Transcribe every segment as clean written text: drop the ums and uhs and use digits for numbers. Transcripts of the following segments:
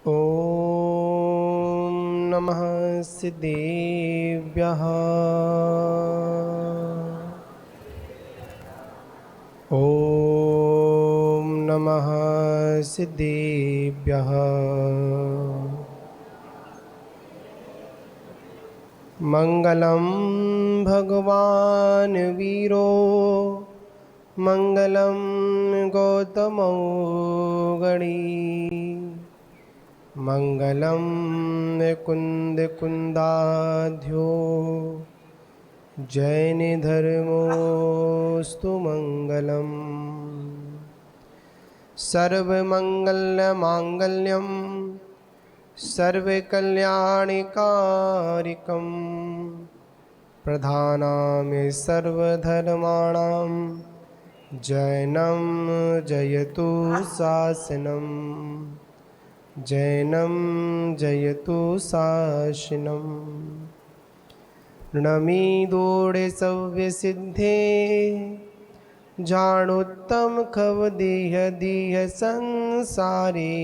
ॐ नमः सिद्धेभ्यः। ॐ नमः सिद्धेभ्यः। मङ्गलं भगवान् वीरो मङ्गलं गौतमो गणी मङ्गलं कुन्दकुन्दाध्यो जैनधर्मोऽस्तु मङ्गलम्। सर्वमङ्गलमाङ्गल्यं सर्वकल्याणकारिकं प्रधानामि सर्वधर्माणां जैनं जयतु शासनं जैनं जयतु शासनम्। नमीदोड़े जाणोत्तम खव देह देह संसारे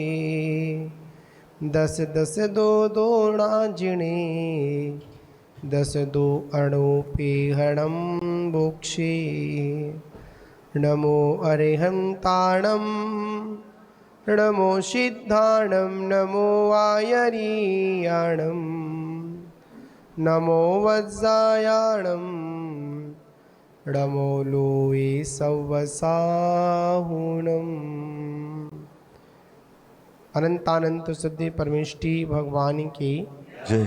दस दस दो दोणा जिणे दस दो अणोपे हणम बोक्षे नमो अरिहंताणम नमो सिद्धाणम नमो आयरियाणम नमो वज्रायाणम नमो लोए सवसाहुणम। अनंतानंत सिद्धि परमेष्टि भगवान की जय।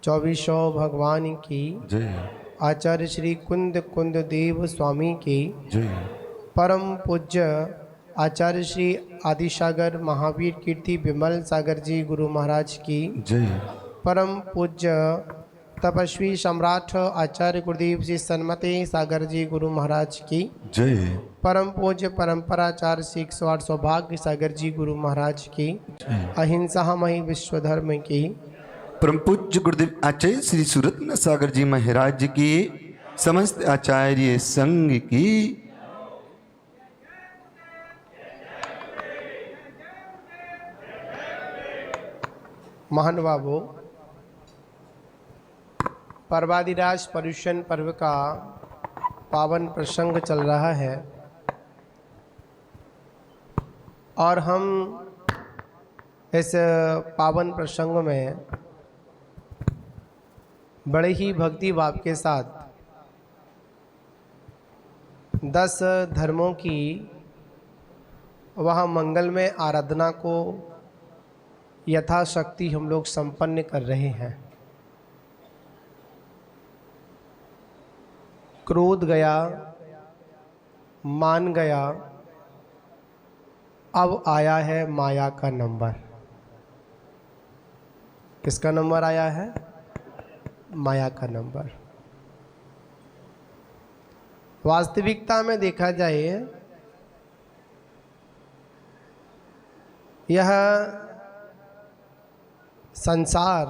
2400 भगवान की जय। आचार्य श्री कुंद कुंद देव स्वामी की जय। परम पूज्य आचार्य श्री आदिसागर महावीर कीर्ति विमल सागर जी गुरु महाराज की जय। परम पूज्य तपस्वी सम्राट आचार्य गुरुदेव जी सन्मति सागर जी गुरु महाराज की जय। परम पूज्य परंपराचार्य श्री 108 सौभाग्य सागर जी गुरु महाराज की अहिंसा मही विश्व धर्म की परम पूज्य गुरुदेव आचार्य श्री सूरत्न सागर जी महाराज की समस्त आचार्य संघ की महानुभावों, पर्वादिराज पर्युषण पर्व का पावन प्रसंग चल रहा है और हम इस पावन प्रसंग में बड़े ही भक्ति भाव के साथ 10 धर्मों की वह मंगलमय आराधना को यथाशक्ति हम लोग संपन्न कर रहे हैं। क्रोध गया, मान गया, अब आया है माया का नंबर। किसका नंबर आया है? माया का नंबर। वास्तविकता में देखा जाए यह संसार,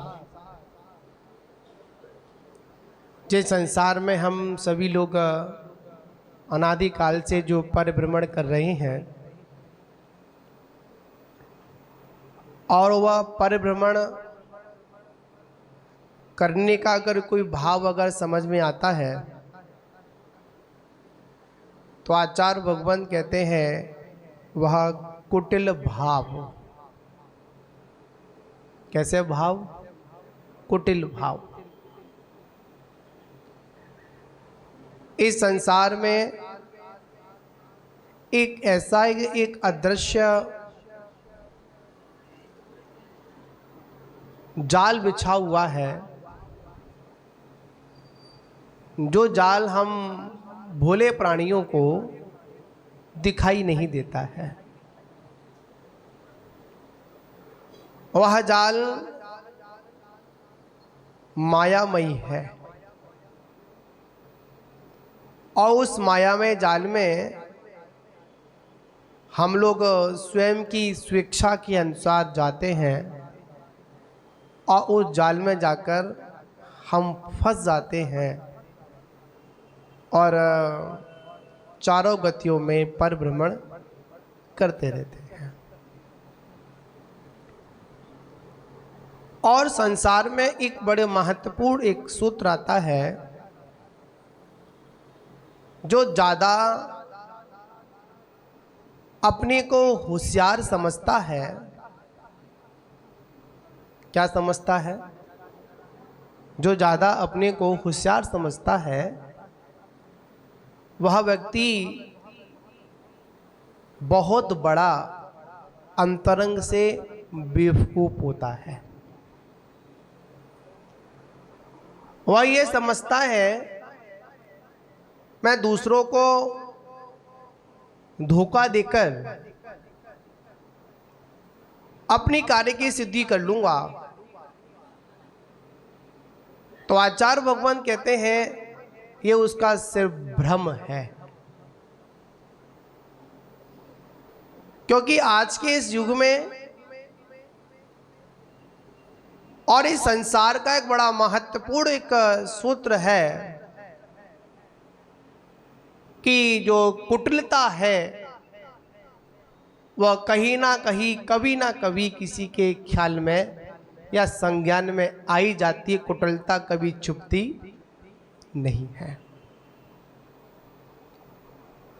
जिस संसार में हम सभी लोग अनादिकाल से जो परिभ्रमण कर रहे हैं और वह परिभ्रमण करने का अगर कोई भाव अगर समझ में आता है तो आचार्य भगवान कहते हैं वह कुटिल भाव। कैसे भाव? कुटिल भाव। इस संसार में एक ऐसा एक अदृश्य जाल बिछा हुआ है, जो जाल हम भोले प्राणियों को दिखाई नहीं देता है। वह जाल मायामयी है और उस मायामय जाल में हम लोग स्वयं की स्वेच्छा के अनुसार जाते हैं और उस जाल में जाकर हम फंस जाते हैं और चारों गतियों में परिभ्रमण करते रहते हैं। और संसार में एक बड़े महत्वपूर्ण एक सूत्र आता है, जो ज़्यादा अपने को होशियार समझता है, क्या समझता है? जो ज़्यादा अपने को होशियार समझता है वह व्यक्ति बहुत बड़ा अंतरंग से बेवकूफ होता है। वह ये समझता है मैं दूसरों को धोखा देकर अपनी कार्य की सिद्धि कर लूंगा। तो आचार्य भगवान कहते हैं ये उसका सिर्फ भ्रम है, क्योंकि आज के इस युग में और इस संसार का एक बड़ा महत्वपूर्ण एक सूत्र है कि जो कुटिलता है वह कहीं ना कहीं कभी ना कभी किसी के ख्याल में या संज्ञान में आई जाती है। कुटिलता कभी छुपती नहीं है।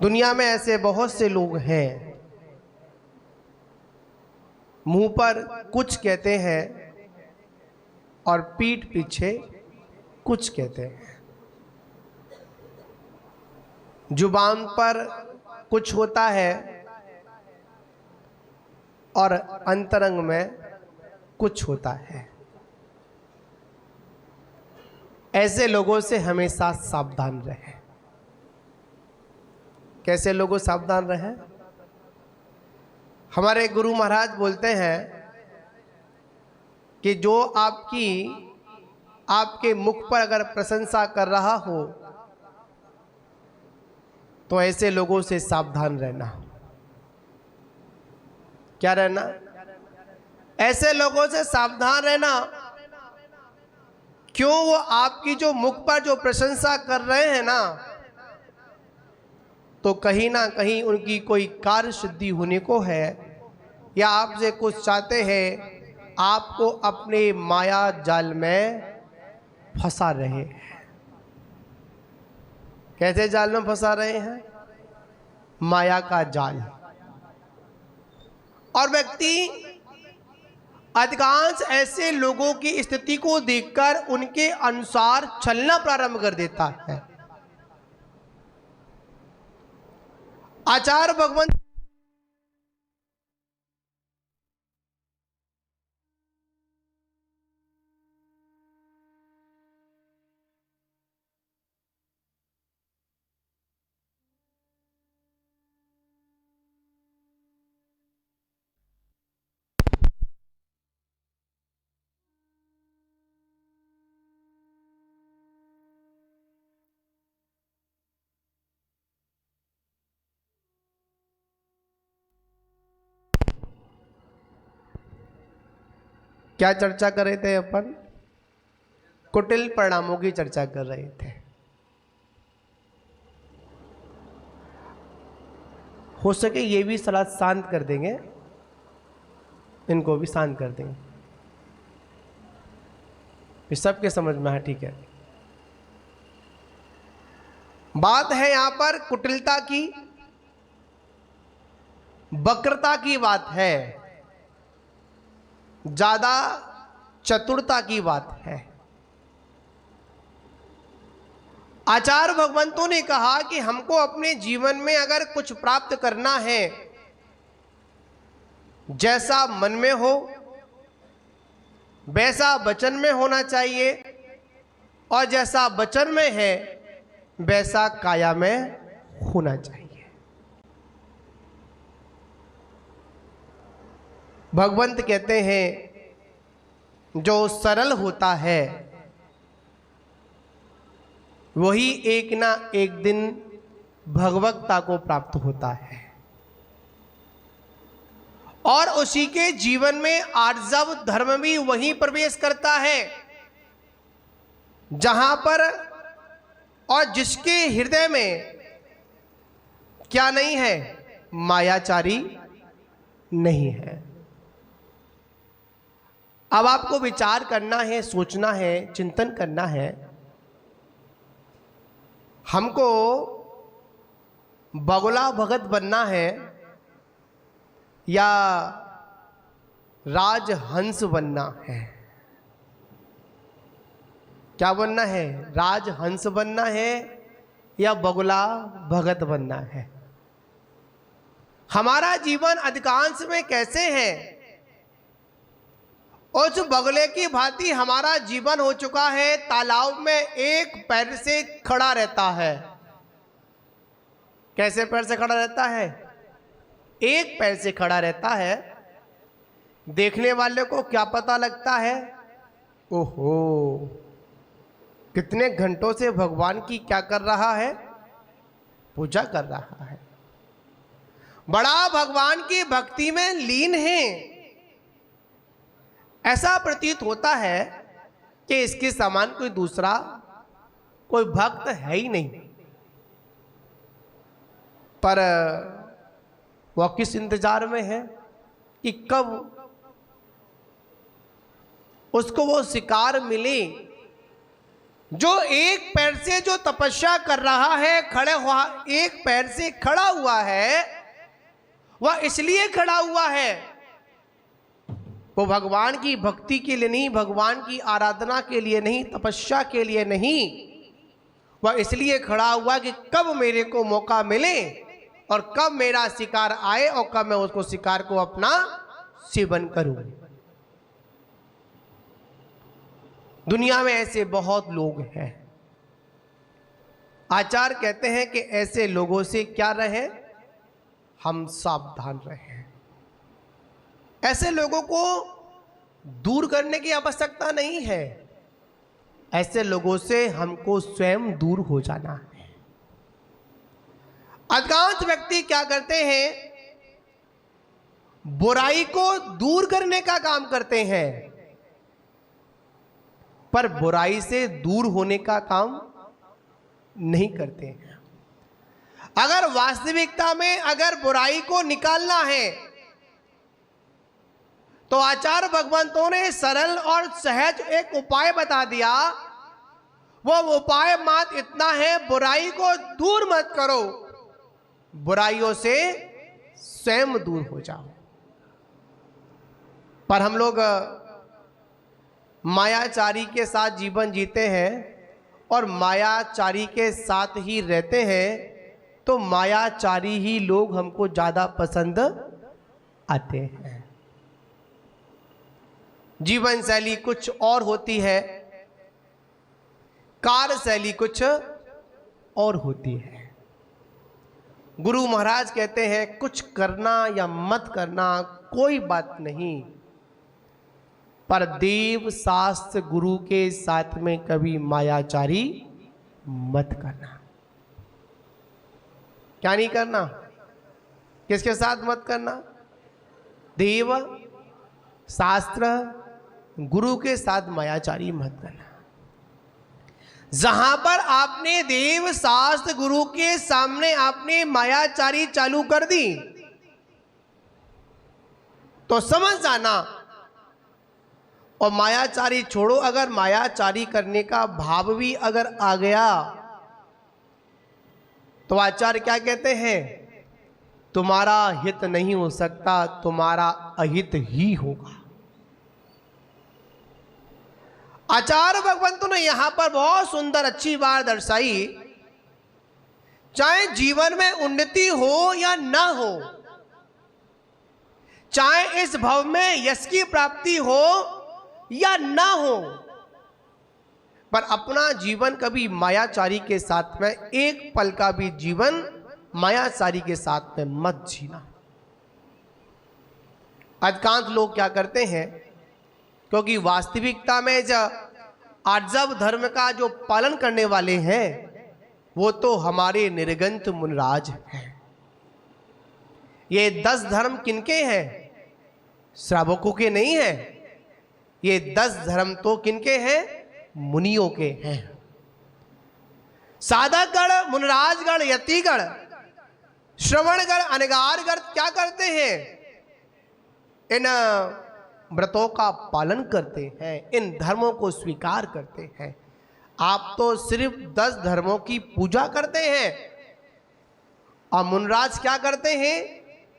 दुनिया में ऐसे बहुत से लोग हैं, मुंह पर कुछ कहते हैं और पीठ पीछे कुछ कहते हैं। जुबान पर कुछ होता है और अंतरंग में कुछ होता है। ऐसे लोगों से हमेशा सावधान रहें। कैसे लोगों सावधान रहें? हमारे गुरु महाराज बोलते हैं कि जो आपके मुख पर अगर प्रशंसा कर रहा हो तो ऐसे लोगों से सावधान रहना। क्या रहना? ऐसे लोगों से सावधान रहना। क्यों? वो आपकी जो मुख पर जो प्रशंसा कर रहे हैं ना, तो कहीं ना कहीं उनकी कोई कार्य सिद्धि होने को है, या आपसे कुछ चाहते हैं, आपको अपने माया जाल में फंसा रहे हैं। कैसे जाल में फंसा रहे हैं? माया का जाल। और व्यक्ति अधिकांश ऐसे लोगों की स्थिति को देखकर उनके अनुसार चलना प्रारंभ कर देता है। आचार्य भगवान क्या चर्चा कर रहे थे? अपन कुटिल परिणामों की चर्चा कर रहे थे। हो सके ये भी सलाह शांत कर देंगे, इनको भी शांत कर देंगे। ये सबके समझ में है? ठीक है। बात है यहां पर कुटिलता की, वक्रता की बात है, ज्यादा चतुरता की बात है। आचार्य भगवंतों ने कहा कि हमको अपने जीवन में अगर कुछ प्राप्त करना है, जैसा मन में हो वैसा वचन में होना चाहिए, और जैसा वचन में है वैसा काया में होना चाहिए। भगवंत कहते हैं जो सरल होता है वही एक ना एक दिन भगवत्ता को प्राप्त होता है, और उसी के जीवन में आर्जव धर्म भी वहीं प्रवेश करता है जहां पर और जिसके हृदय में क्या नहीं है? मायाचारी नहीं है। अब आपको विचार करना है, सोचना है, चिंतन करना है। हमको बगुला भगत बनना है या राजहंस बनना है? क्या बनना है? राजहंस बनना है या बगुला भगत बनना है? हमारा जीवन अधिकांश में कैसे है? उस बगुले की भांति हमारा जीवन हो चुका है। तालाब में एक पैर से खड़ा रहता है। कैसे पैर से खड़ा रहता है? एक पैर से खड़ा रहता है। देखने वाले को क्या पता लगता है? ओहो, कितने घंटों से भगवान की क्या कर रहा है? पूजा कर रहा है। बड़ा भगवान की भक्ति में लीन है। ऐसा प्रतीत होता है कि इसके समान कोई दूसरा कोई भक्त है ही नहीं। पर वह किस इंतजार में है कि कब उसको वो शिकार मिले जो एक पैर से जो तपस्या कर रहा है, खड़े हुआ, एक पैर से खड़ा हुआ है। वह इसलिए खड़ा हुआ है, वो भगवान की भक्ति के लिए नहीं, भगवान की आराधना के लिए नहीं, तपस्या के लिए नहीं। वह इसलिए खड़ा हुआ कि कब मेरे को मौका मिले और कब मेरा शिकार आए और कब मैं उसको शिकार को अपना सेवन करूं। दुनिया में ऐसे बहुत लोग हैं। आचार्य कहते हैं कि ऐसे लोगों से क्या रहे? हम सावधान रहें। ऐसे लोगों को दूर करने की आवश्यकता नहीं है। ऐसे लोगों से हमको स्वयं दूर हो जाना है। अधिकांश व्यक्ति क्या करते हैं? बुराई को दूर करने का काम करते हैं, पर बुराई से दूर होने का काम नहीं करते हैं। अगर वास्तविकता में अगर बुराई को निकालना है तो आचार्य भगवंतों ने सरल और सहज एक उपाय बता दिया। वो उपाय मात्र इतना है, बुराई को दूर मत करो, बुराइयों से स्वयं दूर हो जाओ। पर हम लोग मायाचारी के साथ जीवन जीते हैं और मायाचारी के साथ ही रहते हैं, तो मायाचारी ही लोग हमको ज्यादा पसंद आते हैं। जीवन शैली कुछ और होती है, कार्य शैली कुछ और होती है। गुरु महाराज कहते हैं, कुछ करना या मत करना कोई बात नहीं, पर देव शास्त्र गुरु के साथ में कभी मायाचारी मत करना। क्या नहीं करना? किसके साथ मत करना? देव शास्त्र गुरु के साथ मायाचारी मत करना। जहां पर आपने देव शास्त्र गुरु के सामने आपने मायाचारी चालू कर दी तो समझ जाना। और मायाचारी छोड़ो, अगर मायाचारी करने का भाव भी अगर आ गया तो आचार्य क्या कहते हैं? तुम्हारा हित नहीं हो सकता, तुम्हारा अहित ही होगा। आचार्य भगवंतों ने यहां पर बहुत सुंदर अच्छी बात दर्शाई। चाहे जीवन में उन्नति हो या ना हो, चाहे इस भव में यश की प्राप्ति हो या ना हो, पर अपना जीवन कभी मायाचारी के साथ में, एक पल का भी जीवन मायाचारी के साथ में मत जीना। अधिकांश लोग क्या करते हैं, क्योंकि वास्तविकता में आर्जव धर्म का जो पालन करने वाले हैं वो तो हमारे निर्गंत मुनिराज हैं। ये 10 धर्म किनके हैं? श्रावकों के नहीं है। ये 10 धर्म तो किनके हैं? मुनियों के हैं। साधकगण, मुनिराजगण, यतिगण, श्रवणगण, अनगारगण क्या करते हैं? इन व्रतों का पालन करते हैं, इन धर्मों को स्वीकार करते हैं। आप तो सिर्फ 10 धर्मों की पूजा करते हैं और मुनराज क्या करते हैं?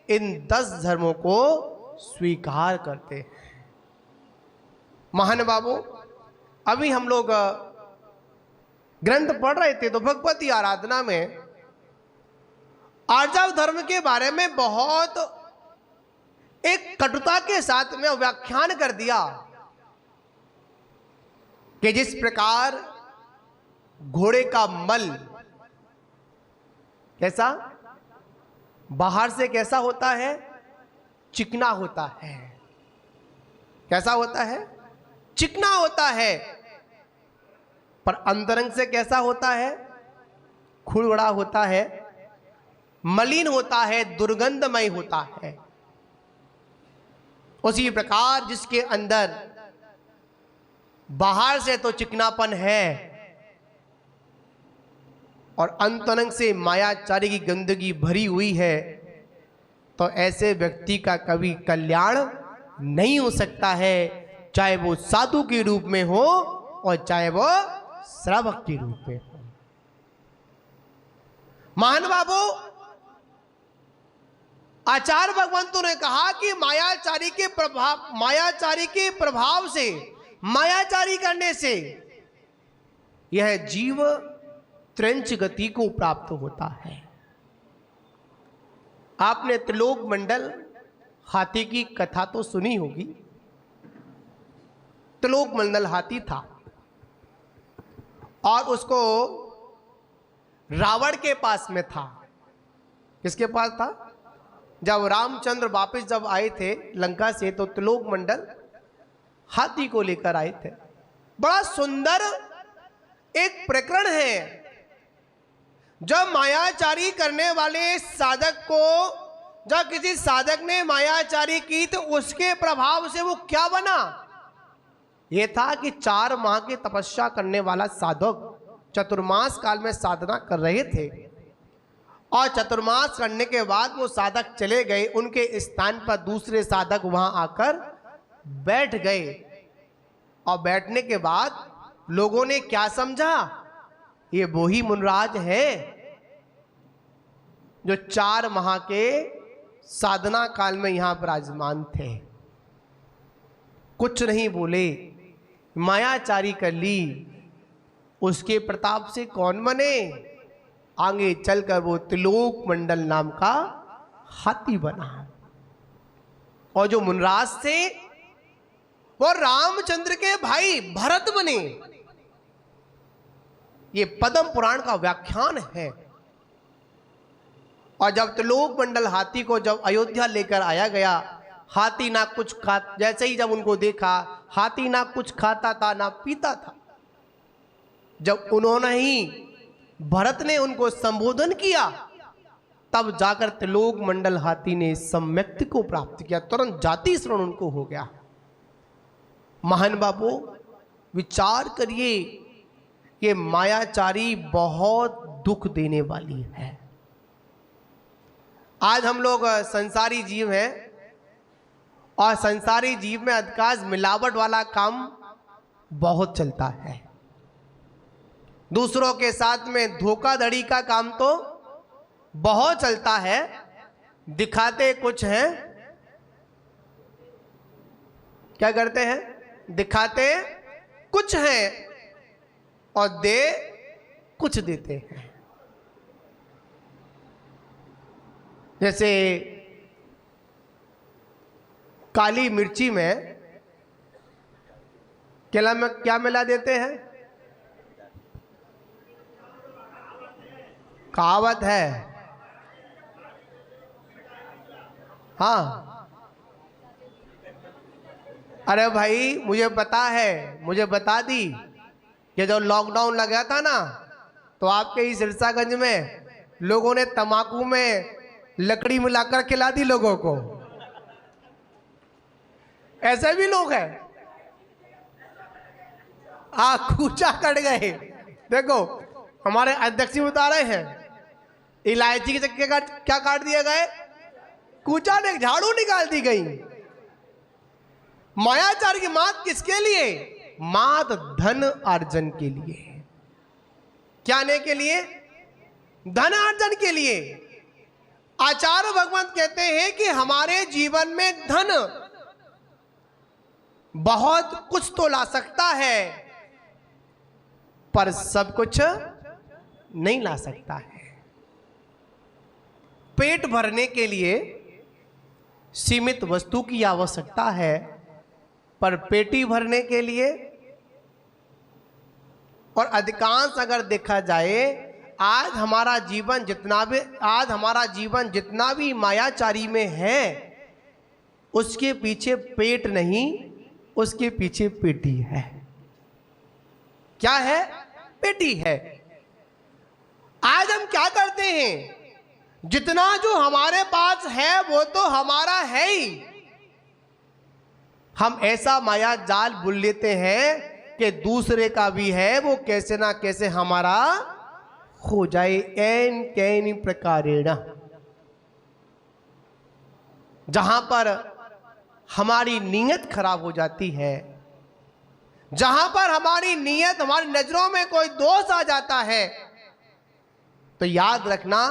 इन 10 धर्मों को स्वीकार करते हैं। महान बाबू, अभी हम लोग ग्रंथ पढ़ रहे थे तो भगवती आराधना में आर्जव धर्म के बारे में बहुत एक कटुता के साथ में व्याख्यान कर दिया कि जिस प्रकार घोड़े का मल कैसा बाहर से कैसा होता है? चिकना होता है। कैसा होता है? चिकना होता है। पर अंतरंग से कैसा होता है? खुरगड़ा होता है, मलिन होता है, दुर्गंधमय होता है। उसी प्रकार जिसके अंदर बाहर से तो चिकनापन है और अंतरंग से मायाचारी की गंदगी भरी हुई है, तो ऐसे व्यक्ति का कभी कल्याण नहीं हो सकता है, चाहे वो साधु के रूप में हो और चाहे वो श्रावक के रूप में हो। महान बाबू, आचार्य भगवंतों ने कहा कि मायाचारी के प्रभाव से, मायाचारी करने से यह जीव त्रंच गति को प्राप्त होता है। आपने त्रिलोक मंडल हाथी की कथा तो सुनी होगी। त्रिलोक मंडल हाथी था और उसको रावण के पास में था। किसके पास था? जब रामचंद्र वापस जब आए थे लंका से तो त्रिलोक मंडल हाथी को लेकर आए थे। बड़ा सुंदर एक प्रकरण है। जब मायाचारी करने वाले साधक को, जब किसी साधक ने मायाचारी की तो उसके प्रभाव से वो क्या बना? यह था कि 4 माह की तपस्या करने वाला साधक चतुर्मास काल में साधना कर रहे थे और चतुर्मास करने के बाद वो साधक चले गए। उनके स्थान पर दूसरे साधक वहां आकर बैठ गए और बैठने के बाद लोगों ने क्या समझा? ये वो ही मुनराज है जो 4 माह के साधना काल में यहां विराजमान थे। कुछ नहीं बोले, मायाचारी कर ली। उसके प्रताप से कौन बने? आगे चलकर वो त्रिलोक मंडल नाम का हाथी बना। और जो मुनराज थे वो रामचंद्र के भाई भरत बने। ये पद्म पुराण का व्याख्यान है। और जब त्रिलोक मंडल हाथी को जब अयोध्या लेकर आया गया, हाथी ना कुछ खा, जैसे ही जब उनको देखा, हाथी ना कुछ खाता था ना पीता था। जब उन्होंने ही भरत ने उनको संबोधन किया, तब जाकर त्रिलोक मंडल हाथी ने सम्यक्ति को प्राप्त किया। तुरंत जाति श्रवण उनको हो गया। महान बाबू, विचार करिए, ये मायाचारी बहुत दुख देने वाली है। आज हम लोग संसारी जीव हैं और संसारी जीव में अधिकांश मिलावट वाला काम बहुत चलता है। दूसरों के साथ में धोखाधड़ी का काम तो बहुत चलता है। दिखाते कुछ हैं, क्या करते हैं? दिखाते कुछ हैं और दे कुछ देते हैं। जैसे काली मिर्ची में क्या मिला देते हैं? कहावत है, हाँ। अरे भाई, मुझे पता है, मुझे बता दी कि जब लॉकडाउन लगा था ना, तो आपके ही सिरसागंज में लोगों ने तंबाकू में लकड़ी मिलाकर खिला दी लोगों को। ऐसे भी लोग हैं। कूचा कट गए। देखो, हमारे अध्यक्ष जी बता रहे हैं, इलायची के चक्के का क्या काट दिया गए? कूचा ने झाड़ू निकाल दी गई। मायाचार की मात किसके लिए? मात धन अर्जन के लिए। क्या आने के लिए? धन अर्जन के लिए। आचार्य भगवान कहते हैं कि हमारे जीवन में धन बहुत कुछ तो ला सकता है, पर सब कुछ नहीं ला सकता है। पेट भरने के लिए सीमित वस्तु की आवश्यकता है, पर पेटी भरने के लिए, और अधिकांश अगर देखा जाए आज हमारा जीवन जितना भी मायाचारी में है, उसके पीछे पेट नहीं, उसके पीछे पेटी है। क्या है? पेटी है। आज हम क्या करते हैं? जितना जो हमारे पास है वो तो हमारा है ही, हम ऐसा माया जाल बुन लेते हैं कि दूसरे का भी है वो कैसे ना कैसे हमारा हो जाए। एन कैन प्रकारेण, जहां पर हमारी नीयत खराब हो जाती है, जहां पर हमारी नीयत, हमारी नजरों में कोई दोष आ जाता है, तो याद रखना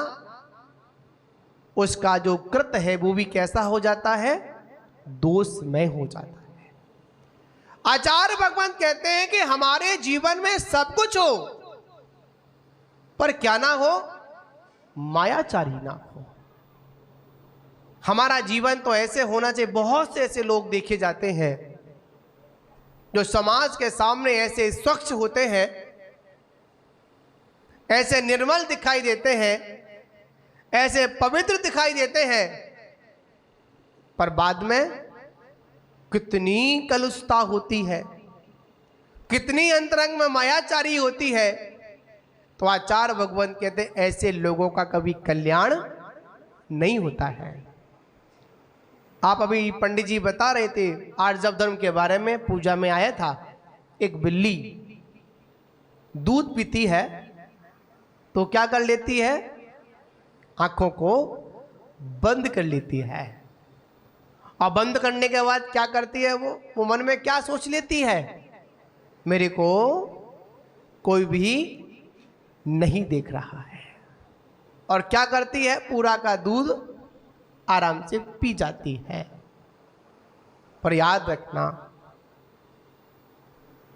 उसका जो कृत्य है वो भी कैसा हो जाता है? दोषमय हो जाता है। आचार्य भगवान कहते हैं कि हमारे जीवन में सब कुछ हो, पर क्या ना हो? मायाचारी ना हो। हमारा जीवन तो ऐसे होना चाहिए। बहुत से ऐसे लोग देखे जाते हैं जो समाज के सामने ऐसे स्वच्छ होते हैं, ऐसे निर्मल दिखाई देते हैं, ऐसे पवित्र दिखाई देते हैं, पर बाद में कितनी कलुषता होती है, कितनी अंतरंग में मायाचारी होती है। तो आचार्य भगवान कहते हैं ऐसे लोगों का कभी कल्याण नहीं होता है। आप अभी पंडित जी बता रहे थे आर्जव धर्म के बारे में, पूजा में आया था। एक बिल्ली दूध पीती है तो क्या कर लेती है? आंखों को बंद कर लेती है, और बंद करने के बाद क्या करती है? वो मन में क्या सोच लेती है? मेरे को कोई भी नहीं देख रहा है, और क्या करती है? पूरा का दूध आराम से पी जाती है। पर याद रखना,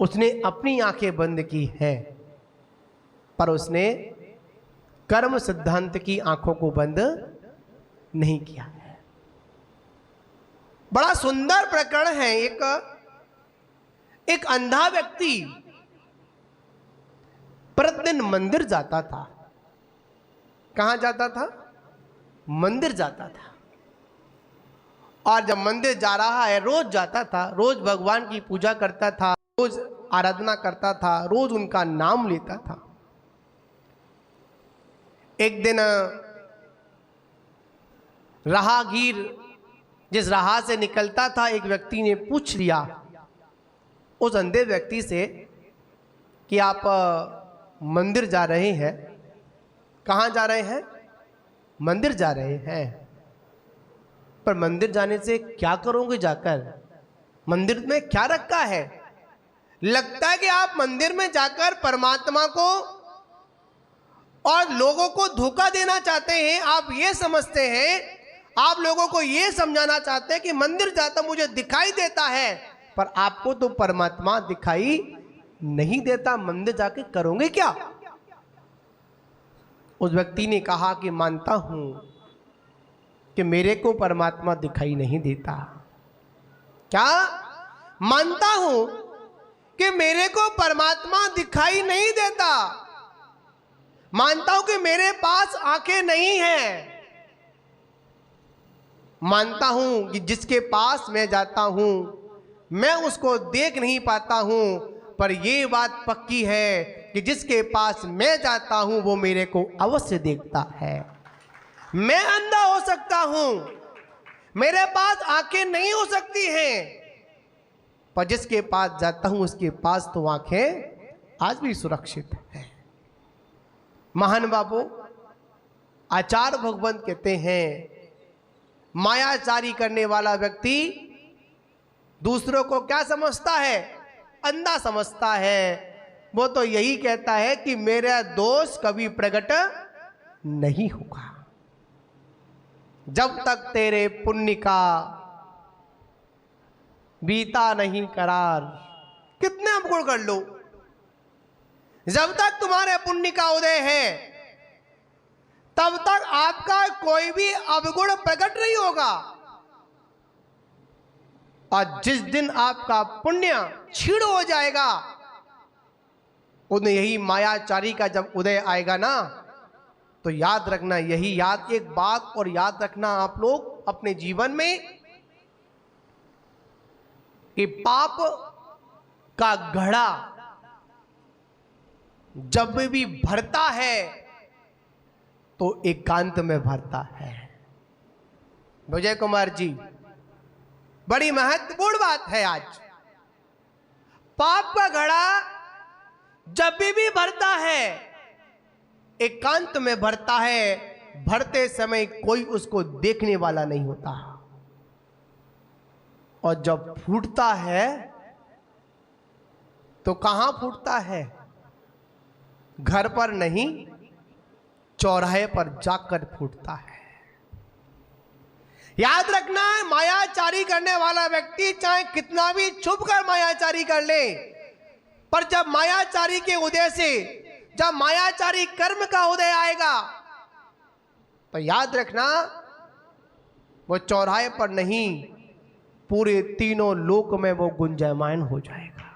उसने अपनी आंखें बंद की हैं, पर उसने कर्म सिद्धांत की आंखों को बंद नहीं किया है। बड़ा सुंदर प्रकरण है। एक अंधा व्यक्ति प्रतिदिन मंदिर जाता था। कहां जाता था? मंदिर जाता था। और जब मंदिर जा रहा है, रोज जाता था, रोज भगवान की पूजा करता था, रोज आराधना करता था, रोज उनका नाम लेता था। एक दिन राहगीर जिस राह से निकलता था, एक व्यक्ति ने पूछ लिया उस अंधे व्यक्ति से कि आप मंदिर जा रहे हैं। कहाँ जा रहे हैं? मंदिर जा रहे हैं। पर मंदिर जाने से क्या करोगे जाकर? मंदिर में क्या रखा है? लगता है कि आप मंदिर में जाकर परमात्मा को और लोगों को धोखा देना चाहते हैं। आप ये समझते हैं, आप लोगों को ये समझाना चाहते हैं कि मंदिर जाता मुझे दिखाई देता है, पर आपको तो परमात्मा दिखाई नहीं देता। मंदिर जाके करोगे क्या? उस व्यक्ति ने कहा कि मानता हूं कि मेरे को परमात्मा दिखाई नहीं देता। क्या? मानता हूं कि मेरे को परमात्मा दिखाई नहीं देता। मानता हूं कि मेरे पास आंखें नहीं हैं। मानता हूं कि जिसके पास मैं जाता हूं मैं उसको देख नहीं पाता हूं, पर यह बात पक्की है कि जिसके पास मैं जाता हूं वो मेरे को अवश्य देखता है। मैं अंधा हो सकता हूं, मेरे पास आंखें नहीं हो सकती हैं, पर जिसके पास जाता हूं उसके पास तो आंखें आज भी सुरक्षित हैं। महान बाबू आचार्य भगवान कहते हैं मायाचारी करने वाला व्यक्ति दूसरों को क्या समझता है? अंधा समझता है। वो तो यही कहता है कि मेरा दोष कभी प्रकट नहीं होगा जब तक तेरे पुण्य का बीता नहीं करार। कितने अवगुण कर लो, जब तक तुम्हारे पुण्य का उदय है तब तक आपका कोई भी अवगुण प्रकट नहीं होगा। और जिस दिन आपका पुण्य क्षीण हो जाएगा, उन्हें यही मायाचारी का जब उदय आएगा ना, तो याद रखना, यही एक बात और याद रखना आप लोग अपने जीवन में, कि पाप का घड़ा जब भी भरता है तो एकांत में भरता है। विजय कुमार जी, बड़ी महत्वपूर्ण बात है आज। पाप का घड़ा जब भी भरता है एकांत में भरता है। भरते समय कोई उसको देखने वाला नहीं होता, और जब फूटता है तो कहां फूटता है? घर पर नहीं, चौराहे पर जाकर फूटता है। याद रखना, मायाचारी करने वाला व्यक्ति चाहे कितना भी छुप कर मायाचारी कर ले, पर जब मायाचारी के उदय से, जब मायाचारी कर्म का उदय आएगा, तो याद रखना वो चौराहे पर नहीं, पूरे तीनों लोक में वो गुंजायमान हो जाएगा।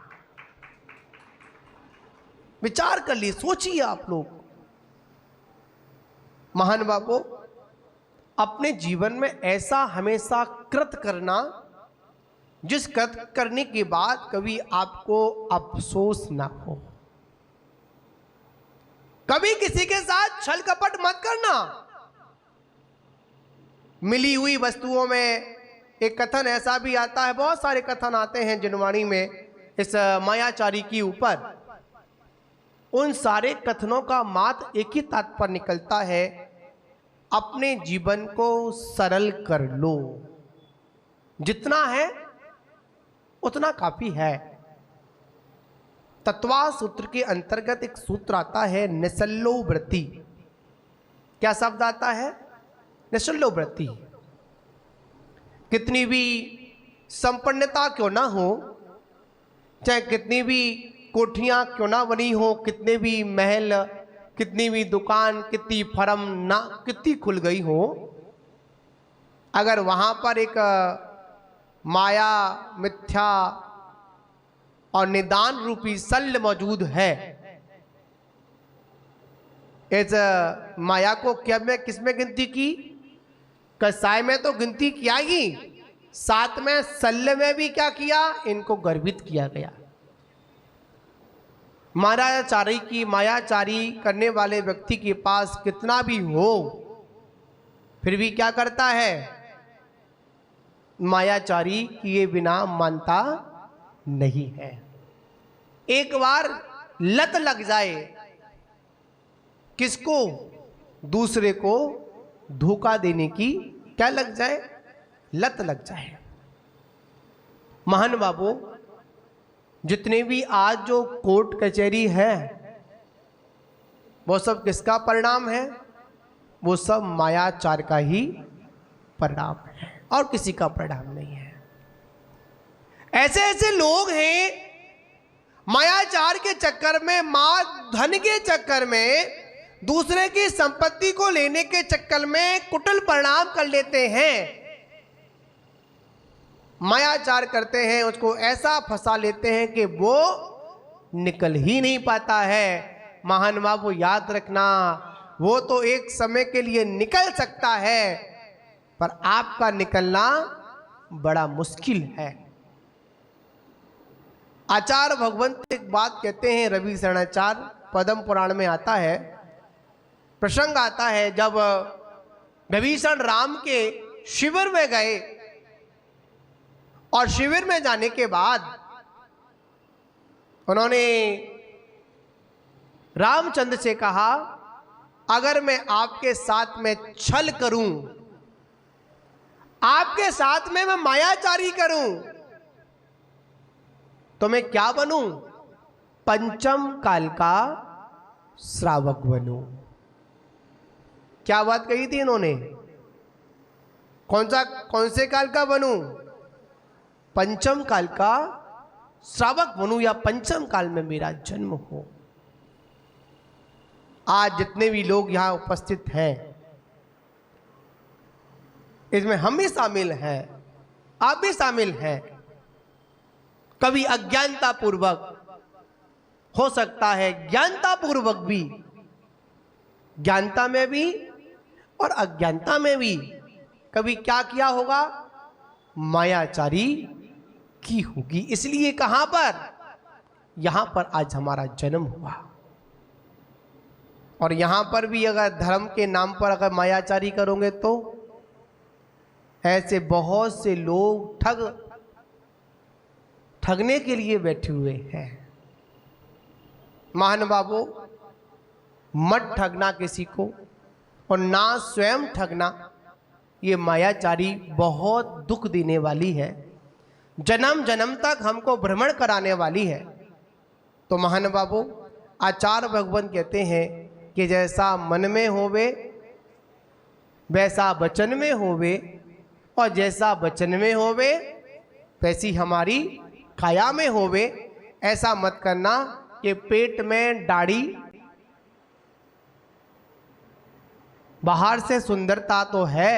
विचार कर लिए, सोचिए आप लोग। महान बाबू, अपने जीवन में ऐसा हमेशा कृत करना जिस कृत करने के बाद कभी आपको अफसोस ना हो। कभी किसी के साथ छल कपट मत करना। मिली हुई वस्तुओं में एक कथन ऐसा भी आता है, बहुत सारे कथन आते हैं जिनवाणी में इस मायाचारी के ऊपर। उन सारे कथनों का मात्र एक ही तात्पर्य निकलता है, अपने जीवन को सरल कर लो। जितना है उतना काफी है। तत्वा सूत्र के अंतर्गत एक सूत्र आता है, निसल्लो वृत्ति। क्या शब्द आता है? निसल्लो वृत्ति। कितनी भी संपन्नता क्यों ना हो, चाहे कितनी भी कोठियां क्यों ना बनी हो, कितने भी महल, कितनी भी दुकान, कितनी फर्म ना कितनी खुल गई हो, अगर वहां पर एक माया, मिथ्या और निदान रूपी शल्य मौजूद है, इस माया को क्या मैं किसमें गिनती की? कसाय में तो गिनती किया ही, साथ में शल्य में भी क्या किया? इनको गर्वित किया गया। मायाचारी करने वाले व्यक्ति के पास कितना भी हो, फिर भी क्या करता है? मायाचारी किए बिना मानता नहीं है। एक बार लत लग जाए, किसको? दूसरे को धोखा देने की क्या लग जाए? लत लग जाए। महान बाबू, जितने भी आज जो कोर्ट कचहरी है, वो सब किसका परिणाम है? वो सब मायाचार का ही परिणाम है, और किसी का परिणाम नहीं है। ऐसे ऐसे लोग हैं, मायाचार के चक्कर में, धन के चक्कर में, दूसरे की संपत्ति को लेने के चक्कर में कुटिल परिणाम कर लेते हैं। मायाचार करते हैं, उसको ऐसा फंसा लेते हैं कि वो निकल ही नहीं पाता है। महान बाबू, याद रखना, वो तो एक समय के लिए निकल सकता है, पर आपका निकलना बड़ा मुश्किल है। आचार्य भगवंत एक बात कहते हैं, रवि शरणाचार्य, पद्म पुराण में आता है, प्रसंग आता है, जब विभीषण राम के शिविर में गए, और शिविर में जाने के बाद उन्होंने रामचंद्र से कहा, अगर मैं आपके साथ में छल करूं, आपके साथ में मैं मायाचारी करूं, तो मैं क्या बनूं? पंचम काल का श्रावक बनूं। क्या बात कही थी इन्होंने? कौन से काल का बनूं? पंचम काल का श्रावक बनूं, या पंचम काल में मेरा जन्म हो। आज जितने भी लोग यहां उपस्थित हैं, इसमें हम भी शामिल हैं, आप भी शामिल हैं। कभी अज्ञानता पूर्वक, हो सकता है ज्ञानता पूर्वक भी, ज्ञानता में भी और अज्ञानता में भी कभी क्या किया होगा? मायाचारी की होगी। इसलिए कहां पर? यहां पर आज हमारा जन्म हुआ। और यहां पर भी अगर धर्म के नाम पर अगर मायाचारी करोगे तो ऐसे बहुत से लोग ठगने के लिए बैठे हुए हैं। महानुभावों, मत ठगना किसी को, और ना स्वयं ठगना। ये मायाचारी बहुत दुख देने वाली है, जन्म जन्म तक हमको भ्रमण कराने वाली है। तो महानुभावों, आचार्य भगवान कहते हैं कि जैसा मन में होवे वैसा वचन में होवे, और जैसा वचन में होवे वैसी हमारी काया में होवे। ऐसा मत करना कि पेट में दाढ़ी, बाहर से सुंदरता तो है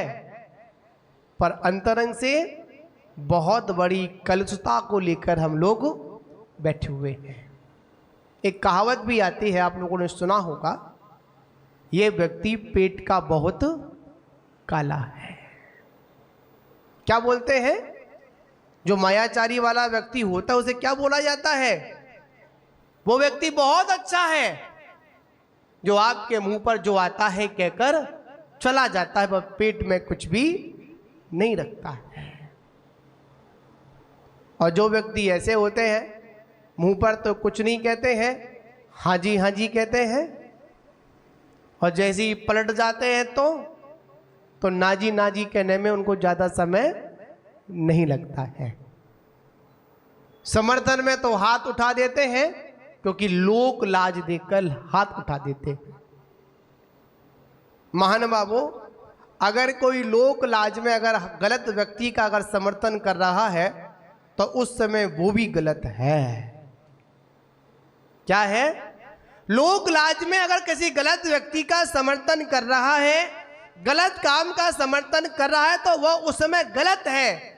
पर अंतरंग से बहुत बड़ी कलुषता को लेकर हम लोग बैठे हुए हैं। एक कहावत भी आती है, आप लोगों ने सुना होगा, ये व्यक्ति पेट का बहुत काला है। क्या बोलते हैं? जो मायाचारी वाला व्यक्ति होता है उसे क्या बोला जाता है? वो व्यक्ति बहुत अच्छा है, जो आपके मुंह पर जो आता है कहकर चला जाता है, पर पेट में कुछ भी नहीं रखता है। और जो व्यक्ति ऐसे होते हैं, मुंह पर तो कुछ नहीं कहते हैं, हाँ जी कहते हैं, और जैसे ही पलट जाते हैं तो नाजी कहने में उनको ज़्यादा समय नहीं लगता है। समर्थन में तो हाथ उठा देते हैं, क्योंकि लोक लाज देकर हाथ उठा देते हैं। महानुभावों, अगर कोई लोक लाज में अगर गलत व्यक्ति का अगर समर्थन कर रहा है तो उस समय वो भी गलत है। क्या है? लोक लाज में अगर किसी गलत व्यक्ति का समर्थन कर रहा है, गलत काम का समर्थन कर रहा है, तो वह उस समय गलत है।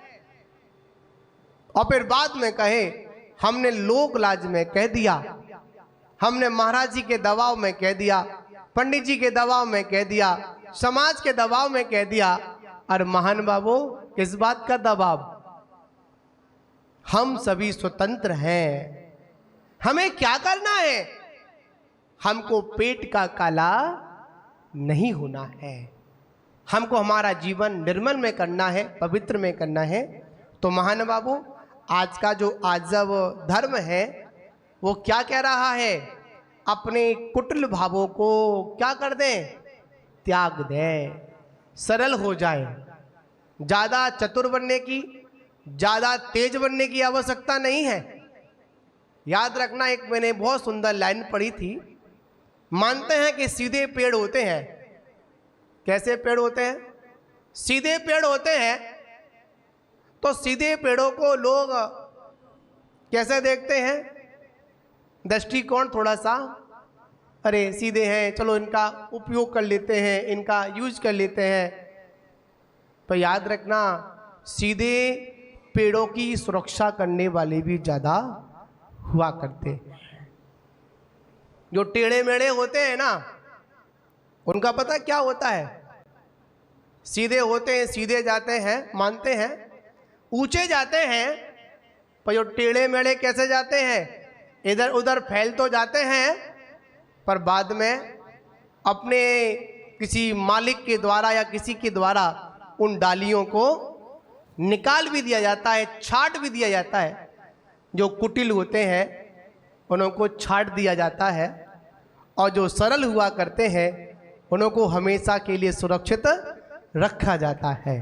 और फिर बाद में कहे हमने लोक लाज में कह दिया, हमने महाराज जी के दबाव में कह दिया, पंडित जी के दबाव में कह दिया, समाज के दबाव में कह दिया। और महान बाबू, किस बात का दबाव? हम सभी स्वतंत्र हैं, हमें क्या करना है? हमको पेट का काला नहीं होना है, हमको हमारा जीवन निर्मल में करना है, पवित्र में करना है। तो महान बाबू, आज का जो आजव धर्म है वो क्या कह रहा है? अपने कुटिल भावों को क्या कर दें? त्याग दें, सरल हो जाए। ज़्यादा चतुर बनने की, ज़्यादा तेज बनने की आवश्यकता नहीं है। याद रखना, एक मैंने बहुत सुंदर लाइन पढ़ी थी, मानते हैं कि सीधे पेड़ होते हैं। कैसे पेड़ होते हैं? सीधे पेड़ होते हैं। तो सीधे पेड़ों को लोग कैसे देखते हैं? दृष्टिकोण थोड़ा सा, अरे सीधे हैं, चलो इनका उपयोग कर लेते हैं, इनका यूज कर लेते हैं। तो याद रखना, सीधे पेड़ों की सुरक्षा करने वाले भी ज़्यादा हुआ करते हैं। जो टेढ़े मेढ़े होते हैं ना, उनका पता क्या होता है? सीधे होते हैं, सीधे जाते हैं, मानते हैं, ऊंचे जाते हैं, पर जो टेढ़े मेढ़े कैसे जाते हैं? इधर उधर फैल तो जाते हैं, पर बाद में अपने किसी मालिक के द्वारा या किसी के द्वारा उन डालियों को निकाल भी दिया जाता है, छाट भी दिया जाता है। जो कुटिल होते हैं उनको छाट दिया जाता है, और जो सरल हुआ करते हैं उनको हमेशा के लिए सुरक्षित रखा जाता है।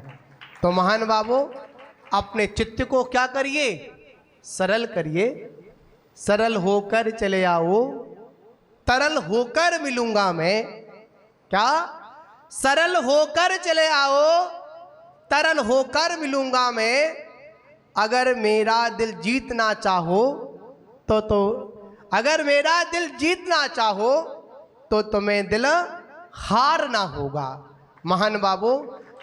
तो महान बाबू, अपने चित्त को क्या करिए? सरल करिए, सरल होकर चले आओ, तरल होकर मिलूंगा मैं। क्या? सरल होकर चले आओ, तरल होकर मिलूंगा मैं। अगर मेरा दिल जीतना चाहो तो अगर मेरा दिल जीतना चाहो तो तुम्हें दिल हारना होगा। महान बाबू,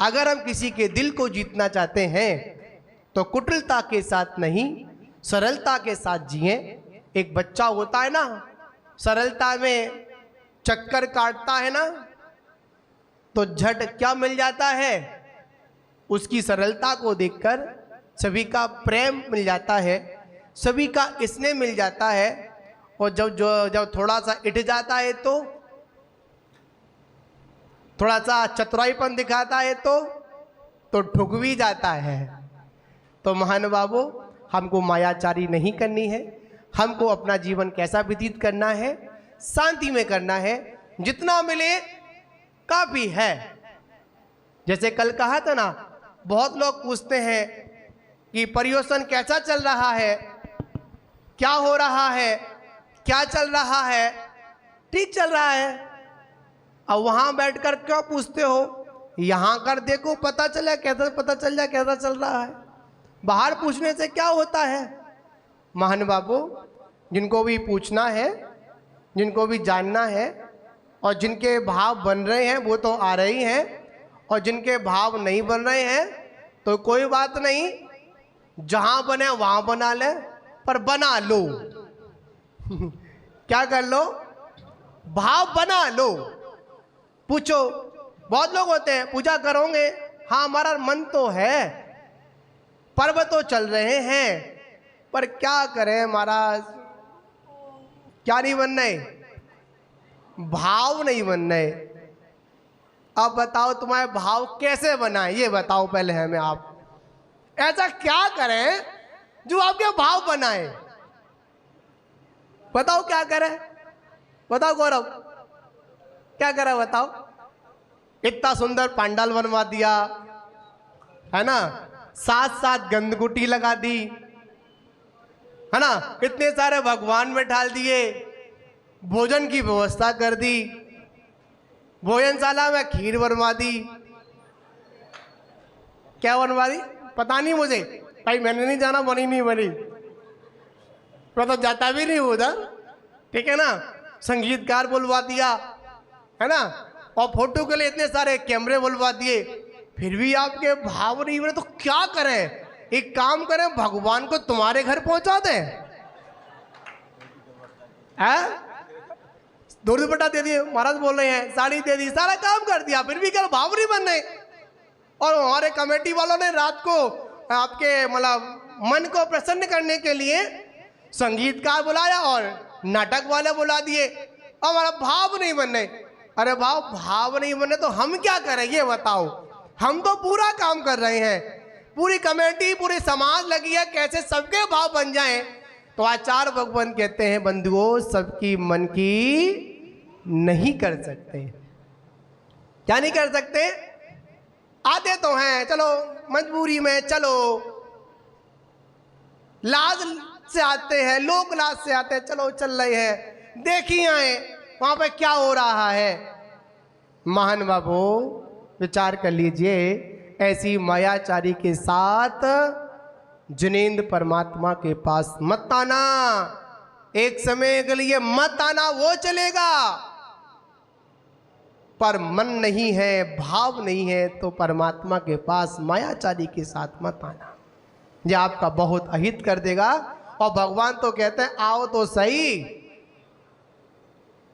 अगर हम किसी के दिल को जीतना चाहते हैं तो कुटिलता के साथ नहीं, सरलता के साथ जिए। एक बच्चा होता है ना, सरलता में चक्कर काटता है ना, तो झट क्या मिल जाता है? उसकी सरलता को देखकर सभी का प्रेम मिल जाता है, सभी का स्नेह मिल जाता है। और जब थोड़ा सा इट जाता है तो थोड़ा सा चतुराईपन दिखाता है तो ठुक भी जाता है। तो महान बाबू, हमको मायाचारी नहीं करनी है। हमको अपना जीवन कैसा व्यतीत करना है? शांति में करना है। जितना मिले काफी है। जैसे कल कहा था ना, बहुत लोग पूछते हैं कि पर्यूषण कैसा चल रहा है, क्या हो रहा है, क्या चल रहा है? ठीक चल रहा है। अब वहां बैठकर क्यों पूछते हो? यहां कर देखो, पता चला कैसा, पता चल जाए कैसा चल रहा है। बाहर पूछने से क्या होता है? महान बाबू, जिनको भी पूछना है, जिनको भी जानना है, और जिनके भाव बन रहे हैं वो तो आ रही हैं, और जिनके भाव नहीं बन रहे हैं तो कोई बात नहीं, जहां बने वहां बना ले, पर बना लो। क्या कर लो? भाव बना लो। पूछो, बहुत लोग होते हैं पूजा करोगे, हाँ हमारा मन तो है, पर्व तो चल रहे हैं, पर क्या करें महाराज, क्या नहीं बन रहे? भाव नहीं बन रहे। अब बताओ तुम्हारे भाव कैसे बनाए, ये बताओ पहले हमें। आप ऐसा क्या करें जो आपके भाव बनाए? बताओ क्या करें? बताओ गौरव, क्या करें बताओ? इतना सुंदर पंडाल बनवा दिया है ना, साथ साथ गंदगुटी लगा दी है ना, इतने सारे भगवान बैठा दिए, भोजन की व्यवस्था कर दी, भोजनशाला में खीर बनवा दी। क्या बनवा दी? पता नहीं मुझे भाई, मैंने नहीं जाना, बनी नहीं बनी, मैं तो जाता भी नहीं उधर, ठीक है ना। संगीतकार बुलवा दिया है ना, और फोटो के लिए इतने सारे कैमरे बुलवा दिए, फिर भी आपके भाव नहीं बने तो क्या करें? एक काम करें, भगवान को तुम्हारे घर पहुंचा दें। दूर दुपट्टा दे दिए, महाराज बोल रहे हैं, साड़ी दे दी, सारा काम कर दिया, फिर भी क्या भाव नहीं बन रहे। और हमारे कमेटी वालों ने रात को आपके मतलब मन को प्रसन्न करने के लिए संगीतकार बुलाया और नाटक वाले बुला दिए, और हमारा भाव नहीं बन रहे। अरे भाव नहीं बने तो हम क्या करें ये बताओ? हम तो पूरा काम कर रहे हैं, पूरी कमेटी पूरी समाज लगी है, कैसे सबके भाव बन जाएं। तो आचार्य भगवान कहते हैं, बंधुओं सबकी मन की नहीं कर सकते। क्या नहीं कर सकते? आते तो हैं, चलो मजबूरी में, चलो लाज से आते हैं, लोक लाज से आते हैं, चलो चल रहे हैं, देखिए आए वहां पे क्या हो रहा है। महान बाबू विचार कर लीजिए, ऐसी मायाचारी के साथ जिनेंद्र परमात्मा के पास मत आना, एक समय के लिए मत आना, वो चलेगा, पर मन नहीं है, भाव नहीं है तो परमात्मा के पास मायाचारी के साथ मत आना, ये आपका बहुत अहित कर देगा। और भगवान तो कहते हैं आओ तो सही,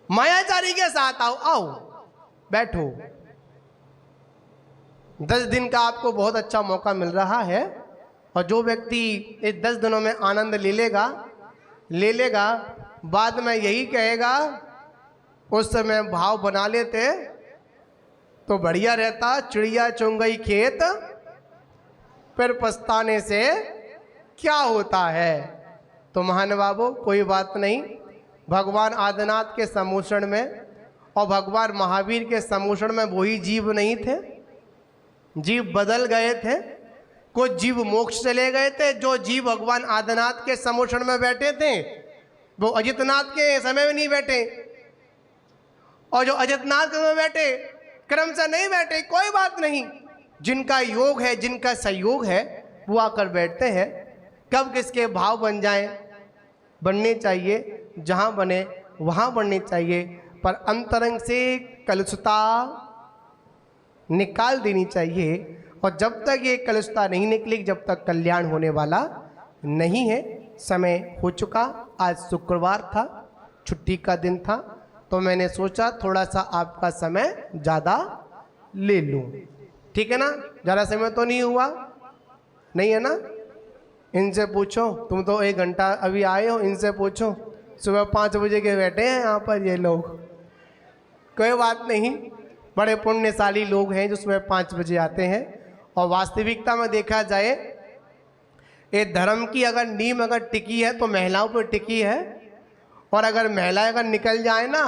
मायाचारी के साथ आओ, आओ बैठो। 10 दिन का आपको बहुत अच्छा मौका मिल रहा है, और जो व्यक्ति इस 10 दिनों में आनंद ले लेगा, बाद में यही कहेगा उस समय भाव बना लेते तो बढ़िया रहता, चिड़िया चुंग गई खेत, फिर पछताने से क्या होता है। तो महान बाबू कोई बात नहीं, भगवान आदिनाथ के सम्मोषण में और भगवान महावीर के सम्मोषण में वही जीव नहीं थे, जीव बदल गए थे, कुछ जीव मोक्ष चले गए थे। जो जीव भगवान आदिनाथ के समोषण में बैठे थे वो अजितनाथ के समय में नहीं बैठे, और जो अजितनाथ के समय बैठे क्रम से नहीं बैठे, कोई बात नहीं। जिनका योग है, जिनका संयोग है, वो आकर बैठते हैं। कब किसके भाव बन जाएं, बनने चाहिए, जहाँ बने वहाँ बनने चाहिए, पर अंतरंग से कलुषता निकाल देनी चाहिए। और जब तक ये कलुषता नहीं निकलेगी, जब तक कल्याण होने वाला नहीं है। समय हो चुका, आज शुक्रवार था, छुट्टी का दिन था, तो मैंने सोचा थोड़ा सा आपका समय ज़्यादा ले लूँ। ठीक है ना? ज़्यादा समय तो नहीं हुआ, नहीं है ना? इनसे पूछो, तुम तो 1 घंटा अभी आए हो, इनसे पूछो। सुबह 5 बजे के बैठे हैं यहाँ पर ये लोग। कोई बात नहीं, बड़े पुण्यशाली लोग हैं जो सुबह 5 बजे आते हैं। और वास्तविकता में देखा जाए, ये धर्म की अगर नींव अगर टिकी है तो महिलाओं पर टिकी है, और अगर महिलाएं अगर निकल जाए ना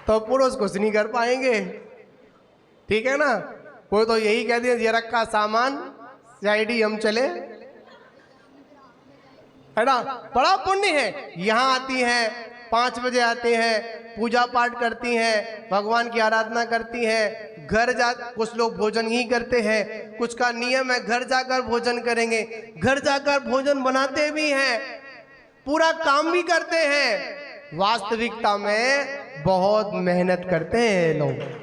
तो पुरुष कुछ नहीं कर पाएंगे। ठीक है ना? वो तो यही कहते हैं, ये रखा सामान सीआईडी हम चले, है ना? बड़ा पुण्य है। यहाँ आती हैं, 5 बजे आते हैं, पूजा पाठ करती हैं, भगवान की आराधना करती हैं। घर जा कुछ लोग भोजन ही करते हैं, कुछ का नियम है घर जाकर भोजन करेंगे, घर जाकर भोजन बनाते भी हैं, पूरा काम भी करते हैं। वास्तविकता में बहुत मेहनत करते हैं लोग।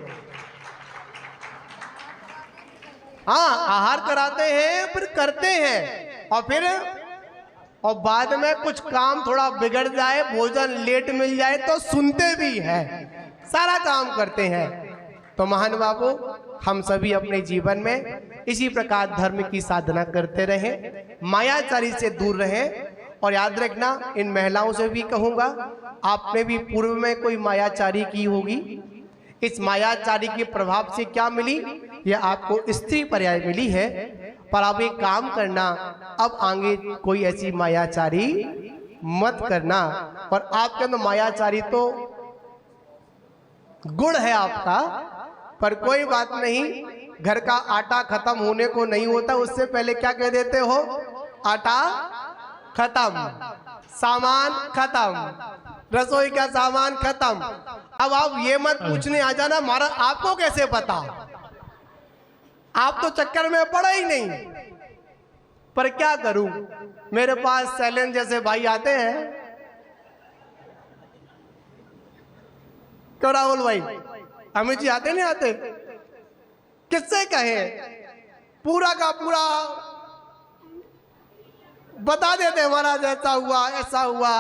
हाँ, आहार कराते हैं, फिर करते हैं, और बाद में कुछ काम थोड़ा बिगड़ जाए, भोजन लेट मिल जाए तो सुनते भी हैं, सारा काम करते हैं। तो महान बाबू, हम सभी अपने जीवन में इसी प्रकार धर्म की साधना करते रहें, मायाचारी से दूर रहें। और याद रखना, इन महिलाओं से भी कहूँगा, आपने भी पूर्व में कोई मायाचारी की होगी। इस मायाचारी के प्रभाव से क्या मिली? यह आपको स्त्री पर्याय मिली है। पर आप एक काम करना, अब आगे कोई ऐसी मायाचारी मत करना। और आपके अंदर मायाचारी तो गुण है आपका, पर कोई बात नहीं। घर का आटा खत्म होने को नहीं होता, उससे पहले क्या कह देते हो? आटा खत्म, सामान खत्म, रसोई का सामान खत्म। अब आप ये मत पूछने आ जाना मारा आपको कैसे पता, आप तो चक्कर में पड़े ही नहीं। पर क्या करूं, मेरे पास शैलेंद्र जैसे भाई आते हैं। क्यों राहुल भाई, अमित जी आते नहीं आते? किससे कहे, पूरा का पूरा बता देते महाराज, ऐसा हुआ ऐसा हुआ।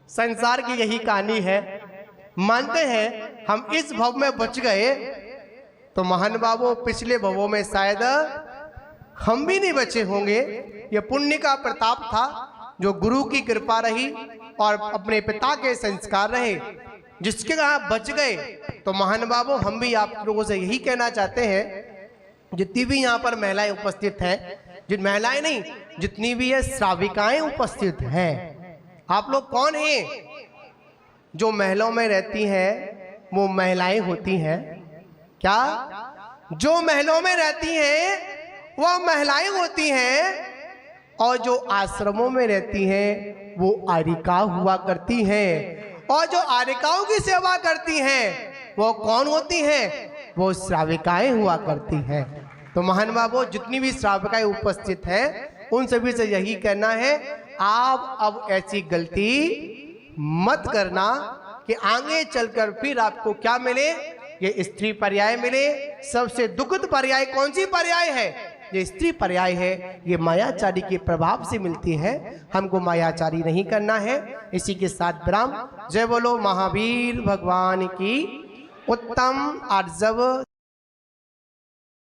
संसार की यही कहानी है। मानते हैं हम इस भव में बच गए, तो महान बाबू पिछले भवों में शायद हम भी नहीं बचे होंगे। यह पुण्य का प्रताप था, जो गुरु की कृपा रही और अपने पिता के संस्कार रहे, जिसके आप बच गए। तो महान बाबू, हम भी आप लोगों से यही कहना चाहते हैं, जितनी भी यहाँ पर महिलाएं उपस्थित हैं, जिन महिलाएं नहीं, जितनी भी ये श्राविकाएं उपस्थित हैं, आप लोग कौन हैं? जो महलों में रहती हैं वो महिलाएं होती हैं क्या? जो महलों में रहती हैं वो महिलाएं होती हैं, और जो आश्रमों में रहती हैं वो आरिका हुआ करती हैं, और जो आरिकाओं की सेवा करती हैं वो कौन होती हैं? वो श्राविकाएं हुआ करती हैं। तो महान बाबू, जितनी भी श्राविकाएं उपस्थित हैं, उन सभी से यही कहना है, आप अब ऐसी गलती मत करना कि आगे चलकर फिर आपको क्या मिले? ये स्त्री पर्याय मिले। सबसे दुखद पर्याय कौन सी पर्याय है? ये स्त्री पर्याय है। ये मायाचारी के प्रभाव से मिलती है। हमको मायाचारी नहीं करना है। इसी के साथ विराम। जय बोलो महावीर भगवान की। उत्तम आर्जव